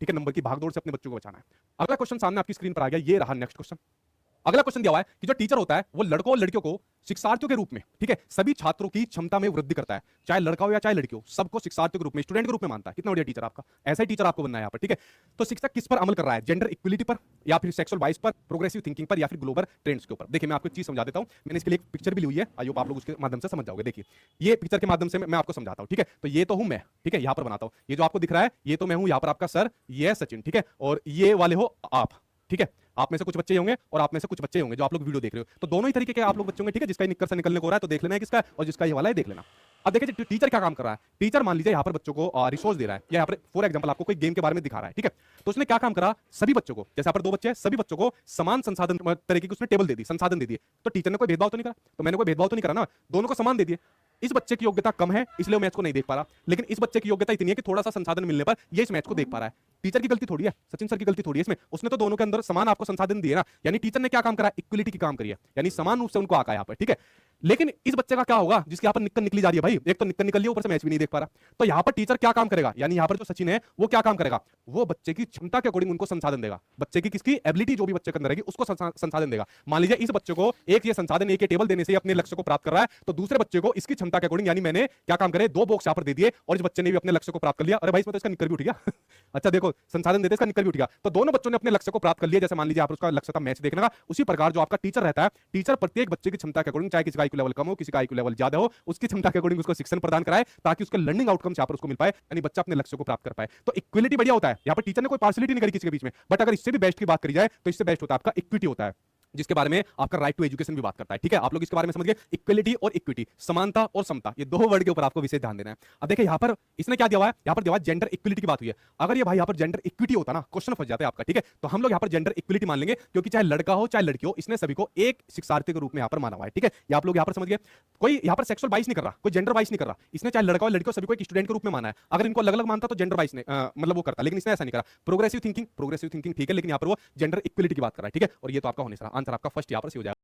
ठीक है, नंबर की भागदौड़ से अपने बच्चों को बचाना है। अगला क्वेश्चन सामने आपकी स्क्रीन पर आ गया, ये रहा नेक्स्ट क्वेश्चन। अगला क्वेश्चन दिया हुआ है कि जो टीचर होता है वो लड़कों और लड़कियों को शिक्षार्थियों के रूप में, ठीक है, सभी छात्रों की क्षमता में वृद्धि करता है, चाहे लड़का हो या चाहे लड़की हो, सबको शिक्षार्थियों के रूप में, स्टूडेंट के रूप में मानता है। कितना बढ़िया टीचर आपका, ऐसा ही टीचर आपको बनना है यहाँ पर, ठीक है। तो शिक्षक किस पर अमल कर रहा है, जेंडर इक्वलिटी पर या फिर सेक्सुअल वाइज पर, प्रोग्रेसिव थिंकिंग पर या फिर ग्लोबल ट्रेंड्स के ऊपर। देखिए मैं आपको एक चीज समझा देता हूं, मैंने इसके लिए एक पिक्चर भी ली हुई है, आई होप आप लोग उसके माध्यम से समझ जाओगे। देखिए ये पिक्चर के माध्यम से मैं आपको समझाता हूं, ठीक है। तो ये तो हूं मैं, ठीक है, यहां पर बनाता हूं, ये जो आपको दिख रहा है ये तो मैं हूं, यहां पर आपका सर, ये है सचिन, ठीक है, और ये वाले हो आप, ठीक है। आप में से कुछ बच्चे होंगे और आप में से कुछ बच्चे होंगे जो आप लोग वीडियो देख रहे हो, तो दोनों ही तरीके के आप लोग बच्चे होंगे, ठीक है। जिसका निक्कर से निकलने को हो रहा है तो देख लेना है किसका, और जिसका ये वाला है देख लेना। अब देखिए टीचर क्या काम कर रहा है, टीचर मान लीजिए यहाँ पर बच्चों को रिसोर्स दे रहा है, या यहाँ पर फॉर एग्जांपल आपको कोई गेम के बारे में दिखा रहा है, ठीक है। तो उसने क्या काम करा, सभी बच्चों को, जैसे यहाँ पर दो बच्चे हैं, सभी बच्चों को समान संसाधन तरीके की उसने टेबल दे दी, संसाधन दे दिए। तो टीचर ने कोई भेदभाव तो नहीं करा, तो मैंने कोई भेदभाव तो नहीं करा ना, दोनों को समान दे दिए। इस बच्चे की योग्यता कम है इसलिए वो मैच को नहीं देख पा रहा, लेकिन इस बच्चे की योग्यता इतनी है कि थोड़ा सा संसाधन मिलने पर ये इस मैच को देख पा रहा है। टीचर की गलती थोड़ी है, सचिन सर की गलती थोड़ी है इसमें, उसने तो दोनों के अंदर समान आपको संसाधन दिए ना, यानी टीचर ने क्या काम करा, इक्वलिटी की काम करी है, यानी समान रूप से उनको आका यहाँ पर, ठीक है। लेकिन इस बच्चे का क्या होगा जिसके यहाँ पर निक्कर निकली जा रही है, भाई एक तो निक्कर निकल रही है, ऊपर से मैच भी नहीं देख पा रहा। तो यहाँ पर टीचर क्या काम करेगा, यानी यहाँ पर जो सचिन है वो क्या काम करेगा, वो बच्चे की क्षमता के अकॉर्डिंग उनको संसाधन देगा, बच्चे की किसकी एबिलिटी जो भी बच्चे के अंदर रहेगी उसको संसाधन देगा। मान लीजिए इस बच्चे को एक ये संसाधन, एक ये टेबल देने से अपने लक्ष्य को प्राप्त कर रहा है, तो दूसरे बच्चे को इसकी क्षमता के अकॉर्डिंग, यानी मैंने क्या काम करे, दो बॉक्स यहाँ पर दे दिए और इस बच्चे ने भी अपने लक्ष्य को प्राप्त कर लिया। अरे भाई इसमें तो इसका निक्कर भी उठ गया अच्छा देखो संसाधन देते इसका निक्कर भी उठ गया। तो दोनों बच्चों ने अपने लक्ष्य को प्राप्त कर लिया। जैसे मान लीजिए आप उसका लक्ष्य था मैच देखने का, उसी प्रकार जो आपका टीचर रहता है, टीचर प्रत्येक बच्चे की क्षमता के अकॉर्डिंग, चाहे किसी का आईक्यू लेवल कम हो, किसी का आईक्यू लेवल ज्यादा हो, उसकी क्षमता के अकॉर्डिंग उसको शिक्षण प्रदान कराए ताकि उसके लर्निंग आउटकम यहाँ पर उसको मिल पाए, यानी बच्चा अपने लक्ष्य को प्राप्त कर पाए। तो इक्वलिटी बढ़िया होता है, यहाँ पर टीचर ने कोई पार्शलिटी नहीं करी किसी के बीच में। बट अगर इससे भी बेस्ट की बात करी जाए तो इससे बेस्ट होता है आपका इक्विटी होता है, जिसके बारे में आपका राइट टू एजुकेशन भी बात करता है, ठीक है। आप लोग इसके बारे में समझ गए, इक्वलिटी और इक्विटी, समानता और समता, ये दो वर्ड के ऊपर आपको विशेष ध्यान देना है। अब देखिए यहाँ पर इसने क्या दिया हुआ है, यहाँ पर दिया हुआ है जेंडर इक्वलिटी की बात हुई है। अगर ये भाई यहाँ पर जेंडर इक्विटी होता ना, क्वेश्चन फंस जाता है आपका, ठीक है। तो हम लोग यहाँ पर जेंडर इक्वलिटी मान लेंगे, क्योंकि चाहे लड़का हो चाहे लड़की हो, इसने सभी को एक शिक्षार्थी के रूप में यहाँ पर माना हुआ है, ठीक है। ये आप लोग यहाँ पर समझ गए, कोई यहाँ पर सेक्सुअल वाइज नहीं कर रहा, कोई जेंडर वाइज नहीं कर रहा, इसने चाहे लड़का हो लड़की हो सभी को एक स्टूडेंट के रूप में माना है। अगर इनको अलग अलग मानता तो जेंडर वाइज मतलब वो करता, लेकिन इसने ऐसा नहीं करा। प्रोग्रेसिव थिंकिंग ठीक है, लेकिन यहाँ पर वो जेंडर इक्वलिटी की बात कर रहा है, ठीक है। और ये तो आपका होने से आंसर आपका फर्स्ट यहाँ पर हो जाएगा।